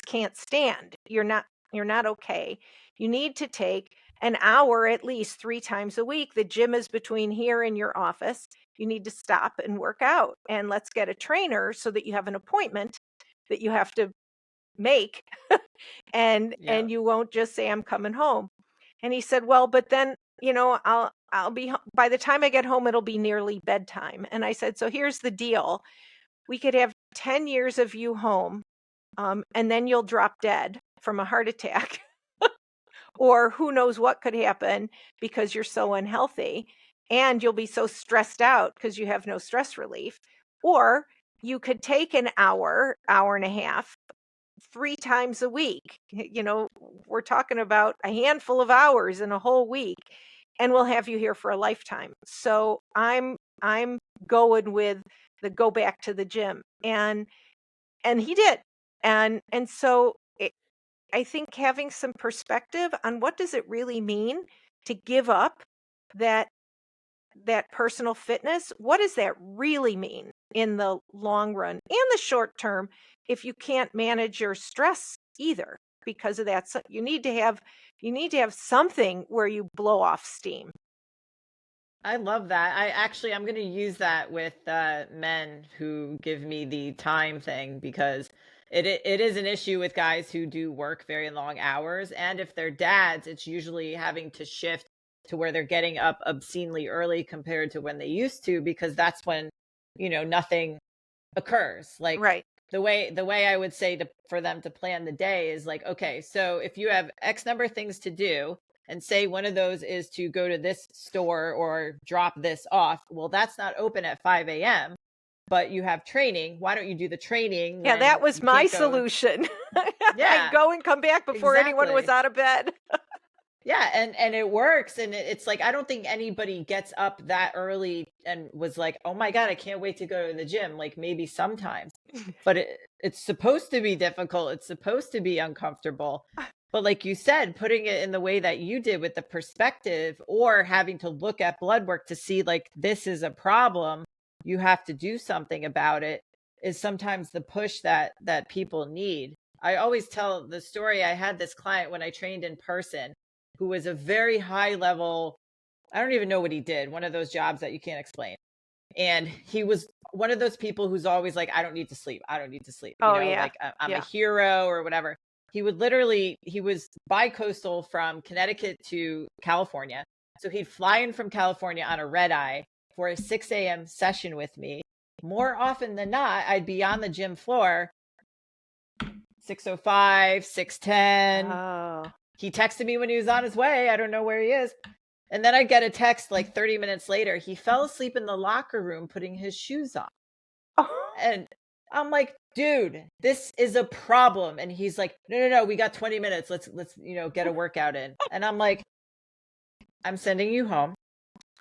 can't stand. You're not okay. You need to take an hour at least 3 times a week. The gym is between here and your office. You need to stop and work out, and let's get a trainer so that you have an appointment that you have to make, Yeah. and you won't just say, I'm coming home. And he said, well, but then, I'll be by the time I get home, it'll be nearly bedtime. And I said, so here's the deal. We could have 10 years of you home, and then you'll drop dead from a heart attack, or who knows what could happen because you're so unhealthy, and you'll be so stressed out because you have no stress relief. Or you could take an hour and a half, 3 times a week. We're talking about a handful of hours in a whole week, and we'll have you here for a lifetime. So I'm going with the go back to the gym. And he did. And so I think having some perspective on what does it really mean to give up that personal fitness, what does that really mean? in the long run and the short term if you can't manage your stress either because of that. So you need to have something where you blow off steam. I love that. I'm going to use that with men who give me the time thing, because it is an issue with guys who do work very long hours. And if they're dads, it's usually having to shift to where they're getting up obscenely early compared to when they used to, because that's when, nothing occurs. Like Right. the way I would say for them to plan the day is like, okay, so if you have X number of things to do, and say one of those is to go to this store or drop this off, well, that's not open at 5 a.m., but you have training. Why don't you do the training Yeah, when that was you my can't go? solution. Yeah, I'd go and come back before anyone was exactly. out of bed. Yeah, and it works, and it's like, I don't think anybody gets up that early and was like, oh my God, I can't wait to go to the gym. Like, maybe sometimes, but it's supposed to be difficult. It's supposed to be uncomfortable. But like you said, putting it in the way that you did with the perspective, or having to look at blood work to see like this is a problem, you have to do something about it, is sometimes the push that people need. I always tell the story. I had this client when I trained in person who was a very high level, I don't even know what he did, one of those jobs that you can't explain. And he was one of those people who's always like, I don't need to sleep. I don't need to sleep. Oh yeah. Like I'm a Yeah. hero or whatever. He was bi-coastal from Connecticut to California. So he'd fly in from California on a red eye for a 6 a.m. session with me. More often than not, I'd be on the gym floor 6:05, 6:10. Oh. He texted me when he was on his way. I don't know where he is. And then I get a text like 30 minutes later. He fell asleep in the locker room putting his shoes on. Oh. And I'm like, dude, this is a problem. And he's like, no, we got 20 minutes. Let's get a workout in. And I'm like, I'm sending you home.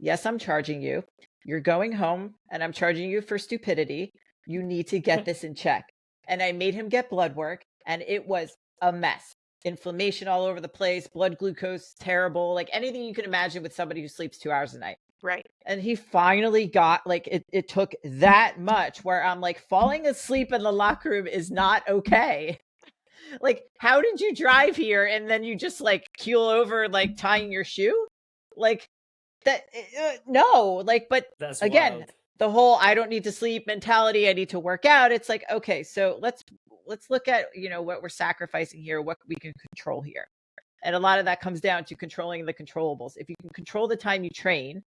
Yes, I'm charging you. You're going home and I'm charging you for stupidity. You need to get this in check. And I made him get blood work, and it was a mess. Inflammation all over the place, blood glucose terrible, like anything you can imagine with somebody who sleeps 2 hours a night. Right. And he finally got, like, it took that much where I'm like, falling asleep in the locker room is not okay. Like, how did you drive here and then you just like keel over, like tying your shoe? Like that, no, like, but That's again, wild. the whole I don't need to sleep mentality, I need to work out. It's like, okay, so let's look at, what we're sacrificing here, what we can control here. And a lot of that comes down to controlling the controllables. If you can control the time you train,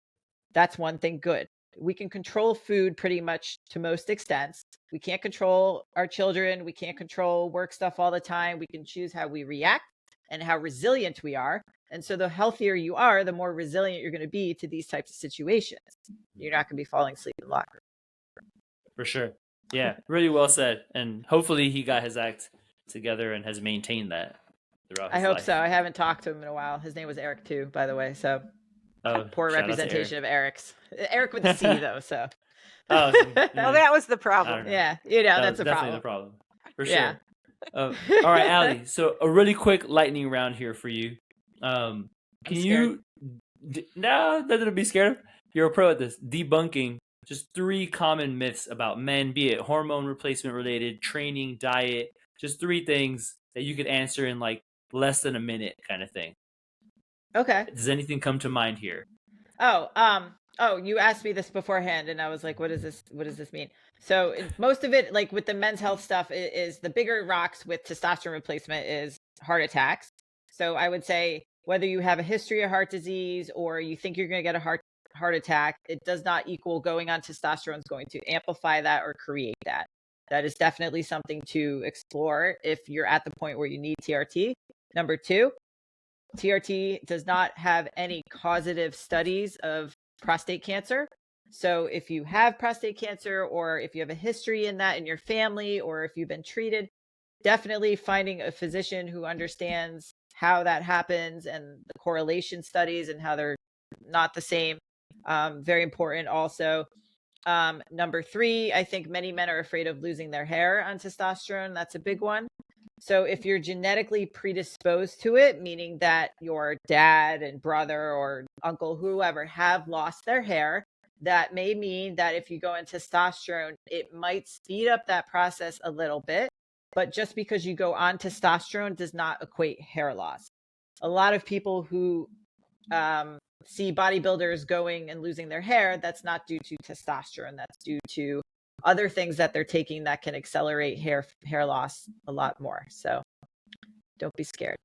that's one thing good. We can control food pretty much to most extents. We can't control our children. We can't control work stuff all the time. We can choose how we react and how resilient we are. And so the healthier you are, the more resilient you're going to be to these types of situations. You're not going to be falling asleep in the locker room. For sure. Yeah, really well said. And hopefully he got his act together and has maintained that throughout I his hope life. so. I haven't talked to him in a while. His name was Eric too, by the way. So poor shout out to representation Eric. of Eric's. Eric with the C though. So Oh, Well, that was the I problem. don't know. yeah, That that's was a definitely problem. the problem. For Yeah. sure. All right, Allie. So a really quick lightning round here for you. Can scared. you? No, nothing to be scared of. You're a pro at this. Debunking just 3 common myths about men, be it hormone replacement related, training, diet. Just 3 things that you could answer in like less than a minute, kind of thing. Okay. Does anything come to mind here? Oh, you asked me this beforehand, and I was like, what does this mean? So most of it, like with the men's health stuff, is the bigger rocks with testosterone replacement is heart attacks. So I would say whether you have a history of heart disease or you think you're going to get a heart attack, it does not equal going on testosterone is going to amplify that or create that. That is definitely something to explore if you're at the point where you need TRT. Number 2, TRT does not have any causative studies of prostate cancer. So if you have prostate cancer, or if you have a history in that in your family, or if you've been treated, definitely finding a physician who understands how that happens and the correlation studies and how they're not the same. Very important also. Number 3, I think many men are afraid of losing their hair on testosterone. That's a big one. So if you're genetically predisposed to it, meaning that your dad and brother or uncle, whoever, have lost their hair, that may mean that if you go on testosterone, it might speed up that process a little bit. But just because you go on testosterone does not equate hair loss. A lot of people who see bodybuilders going and losing their hair, that's not due to testosterone. That's due to other things that they're taking that can accelerate hair loss a lot more. So don't be scared.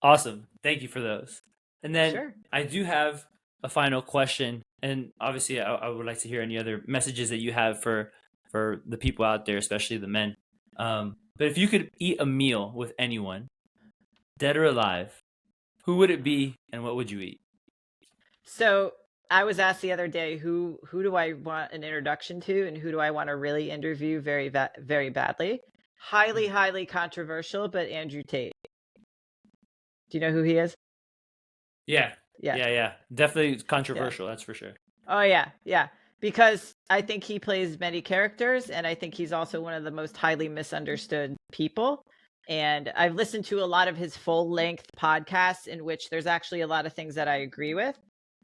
Awesome. Thank you for those. And then Sure. I do have a final question. And obviously, I would like to hear any other messages that you have for the people out there, especially the men. But if you could eat a meal with anyone, dead or alive, who would it be and what would you eat? So I was asked the other day, who do I want an introduction to and who do I want to really interview very, very badly? Highly controversial, but Andrew Tate. Do you know who he is? Yeah. Yeah. Yeah. Definitely controversial, that's for sure. Oh, yeah. Because I think he plays many characters, and I think he's also one of the most highly misunderstood people. And I've listened to a lot of his full-length podcasts in which there's actually a lot of things that I agree with.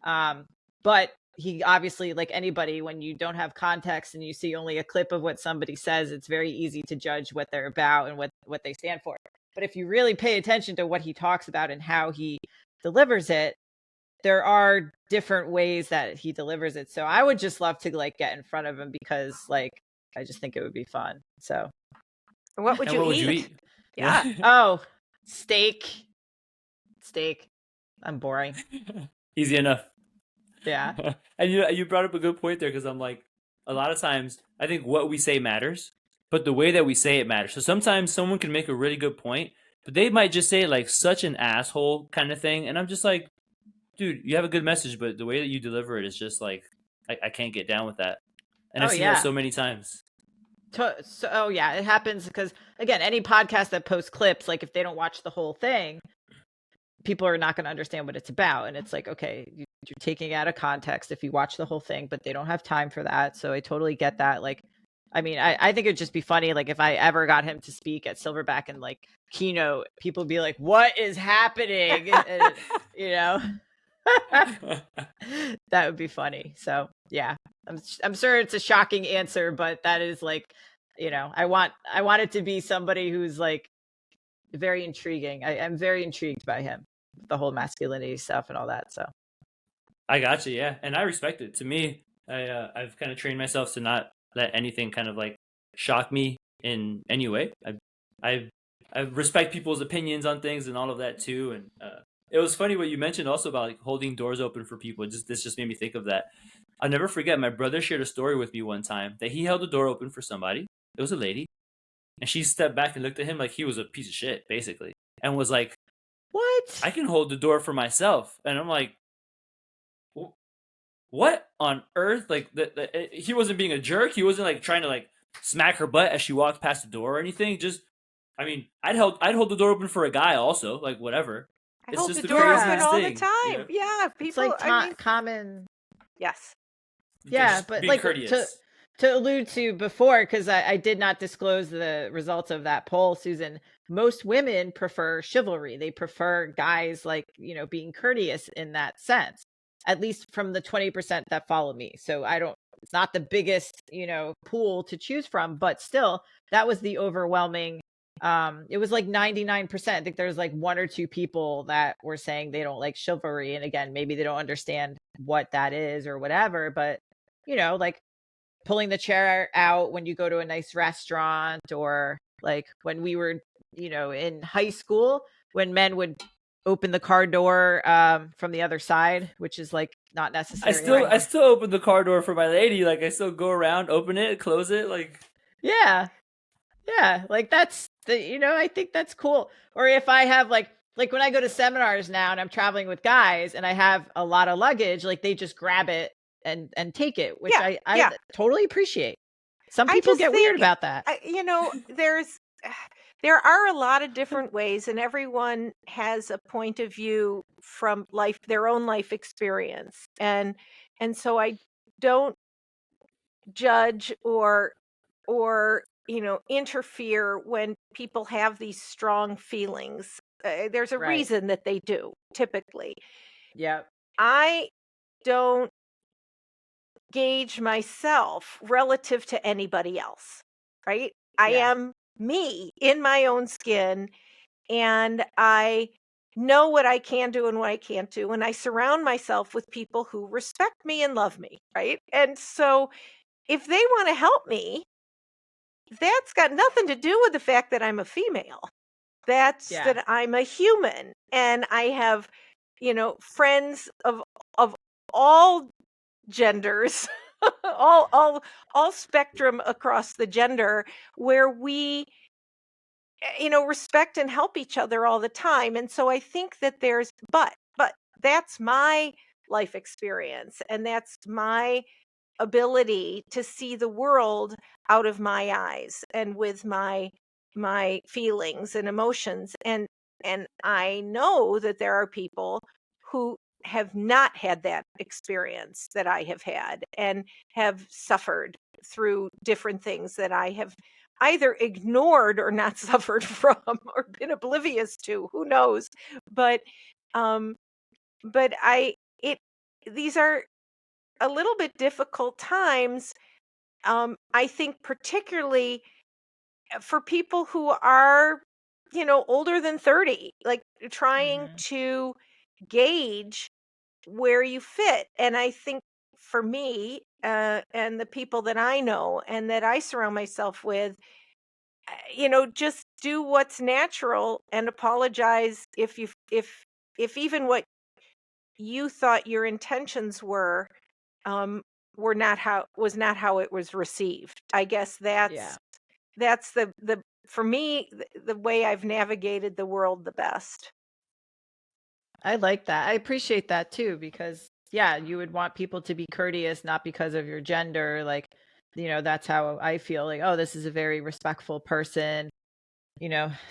But he obviously, like anybody, when you don't have context and you see only a clip of what somebody says, it's very easy to judge what they're about and what they stand for. But if you really pay attention to what he talks about and how he delivers it, there are different ways that he delivers it. So I would just love to like get in front of him because like I just think it would be fun. So What would And you what would eat? you eat? Yeah. oh, steak. I'm boring. Easy enough. Yeah. And you brought up a good point there, because I'm like, a lot of times I think what we say matters, but the way that we say it matters. So sometimes someone can make a really good point, but they might just say it like such an asshole kind of thing, and I'm just like, dude, you have a good message, but the way that you deliver it is just like I can't get down with that. And I've seen that so many times. So yeah, it happens because again, any podcast that posts clips, like if they don't watch the whole thing, people are not going to understand what it's about. And it's like, okay, you're taking it out of context if you watch the whole thing, but they don't have time for that. So I totally get that. Like, I mean, I think it'd just be funny. Like if I ever got him to speak at Silverback and like keynote, people would be like, what is happening? And, you know, that would be funny. So yeah, I'm sure it's a shocking answer, but that is like, you know, I want it to be somebody who's like very intriguing. I'm very intrigued by him, the whole masculinity stuff and all that. So I got you, yeah, and I respect it. To me, I've kind of trained myself to not let anything kind of like shock me in any way. I respect people's opinions on things and all of that too. And it was funny what you mentioned also about like holding doors open for people. This just made me think of that. I'll never forget. My brother shared a story with me one time that he held the door open for somebody. It was a lady, and she stepped back and looked at him like he was a piece of shit, basically, and was like, what? I can hold the door for myself. And I'm like, what on earth? Like, he wasn't being a jerk. He wasn't like trying to like smack her butt as she walked past the door or anything. Just, I mean, I'd hold the door open for a guy also, like whatever. I It's hold just the the door open craziest all thing, the time. you know? Yeah, people. It's like I mean, common. yes. Yeah, Just but being like courteous. to allude to before, because I did not disclose the results of that poll, Susan. Most women prefer chivalry. They prefer guys like, you know, being courteous in that sense, at least from the 20% that follow me. So it's not the biggest, you know, pool to choose from, but still, that was the overwhelming. It was like 99%. I think there's like one or two people that were saying they don't like chivalry. And again, maybe they don't understand what that is or whatever, but you know, like pulling the chair out when you go to a nice restaurant, or like when we were, you know, in high school, when men would open the car door from the other side, which is like not necessary anymore. I still open the car door for my lady. Like I still go around, open it, close it. Like yeah, like that's the, you know, I think that's cool. Or if I have like when I go to seminars now and I'm traveling with guys and I have a lot of luggage, like they just grab it and take it, which I totally appreciate. Some people get weird about that. You know, there are a lot of different ways, and everyone has a point of view from their own life experience, and so I don't judge or you know, interfere when people have these strong feelings. There's a reason that they do, typically. Yeah. I don't gauge myself relative to anybody else, right? I Yeah. am me in my own skin, and I know what I can do and what I can't do, and I surround myself with people who respect me and love me, right? And so if they want to help me, that's got nothing to do with the fact that I'm a female. That's Yeah. that I'm a human, and I have, friends of all genders, all spectrum across the gender, where we respect and help each other all the time. And so I think that but that's my life experience, and that's my ability to see the world out of my eyes and with my feelings and emotions. And I know that there are people who have not had that experience that I have had, and have suffered through different things that I have either ignored or not suffered from, or been oblivious to, who knows. But um but I it these are a little bit difficult times. I think particularly for people who are, older than 30, like trying Hmm. to gauge where you fit. And I think for me, and the people that I know and that I surround myself with, just do what's natural and apologize if even what you thought your intentions um was not how it was received. I guess Yeah. that's the for me, the way I've navigated the world the best. I like that. I appreciate that too, because yeah, you would want people to be courteous, not because of your gender. Like, that's how I feel. Like, oh, this is a very respectful person,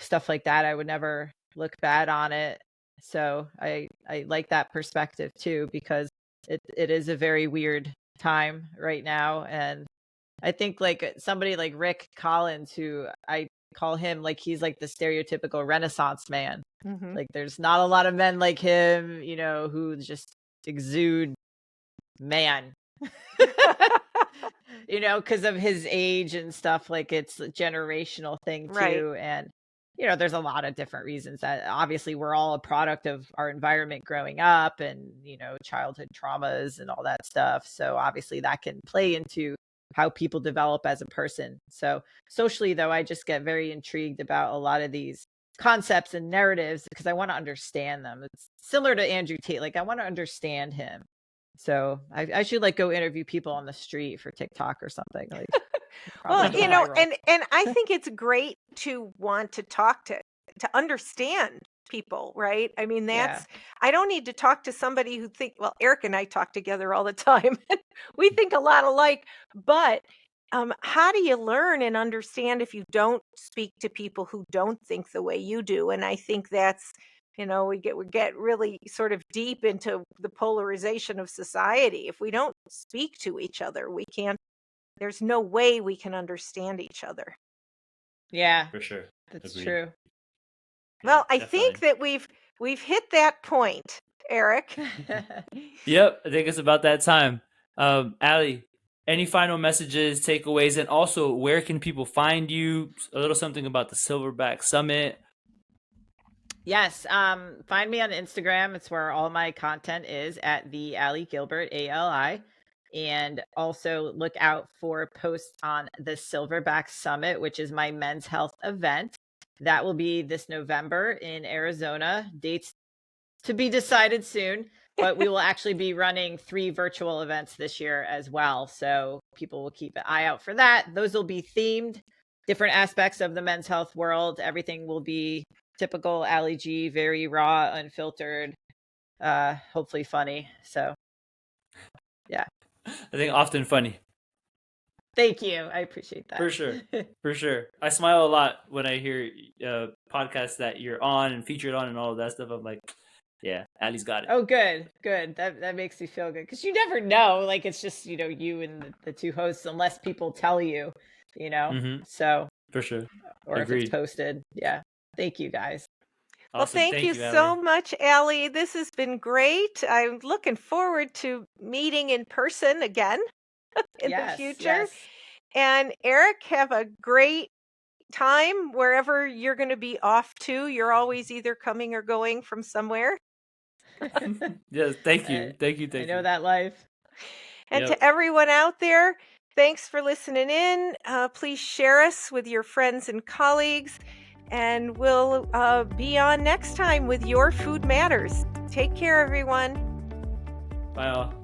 stuff like that. I would never look bad on it. So I like that perspective too, because it is a very weird time right now. And I think like somebody like Rick Collins, who I call him like he's like the stereotypical Renaissance man. Hmm. Like there's not a lot of men like him, who just exude man. Because of his age and stuff. Like it's a generational thing Right. too. And there's a lot of different reasons that obviously we're all a product of our environment growing up, and childhood traumas and all that stuff. So obviously that can play into how people develop as a person. So socially though, I just get very intrigued about a lot of these concepts and narratives because I want to understand them. It's similar to Andrew Tate. Like I want to understand him. So I should like go interview people on the street for TikTok or something. Like Well, probably go viral. and I think it's great to want to talk to understand people, right? I mean, Yeah. I don't need to talk to somebody who well, Eric and I talk together all the time. We think a lot alike, but how do you learn and understand if you don't speak to people who don't think the way you do? And I think that's, we get really sort of deep into the polarization of society. If we don't speak to each other, we can't there's no way we can understand each other. Yeah, For sure. that's Agreed. true. Yeah, Well, I think definitely. that we've hit that point, Eric. Yep, I think it's about that time. Allie, any final messages, takeaways, and also where can people find you? A little something about the Silverback Summit. Yes. Find me on Instagram. It's where all my content is at the Ali Gilbert, ALI. And also look out for posts on the Silverback Summit, which is my men's health event. That will be this November in Arizona. Dates to be decided soon, but we will actually be running 3 virtual events this year as well. So people will keep an eye out for that. Those will be themed, different aspects of the men's health world. Everything will be typical Ali G, very raw, unfiltered, hopefully funny. So yeah. I think often funny. Thank you. I appreciate that. For sure. For sure. I smile a lot when I hear podcasts that you're on and featured on and all of that stuff. I'm like, yeah, Allie's got it. Oh, good, good. That makes me feel good because you never know. Like it's just you and the 2 hosts, unless people tell you, Mm-hmm. So For sure. or if it's Agreed. posted. Yeah. Thank you guys. Well, Awesome. thank Thank you you, Allie. so much, Allie. This has been great. I'm looking forward to meeting in person again. in the Yes, future. yes. And Erik, have a great time wherever you're going to be off to. You're always either coming or going from somewhere. Yes, thank I, you. Thank you. I Thank know you. that life. And Yep. to everyone out there, thanks for listening in. Please share us with your friends and colleagues. And we'll be on next time with Your Food Matters. Take care, everyone. Bye all.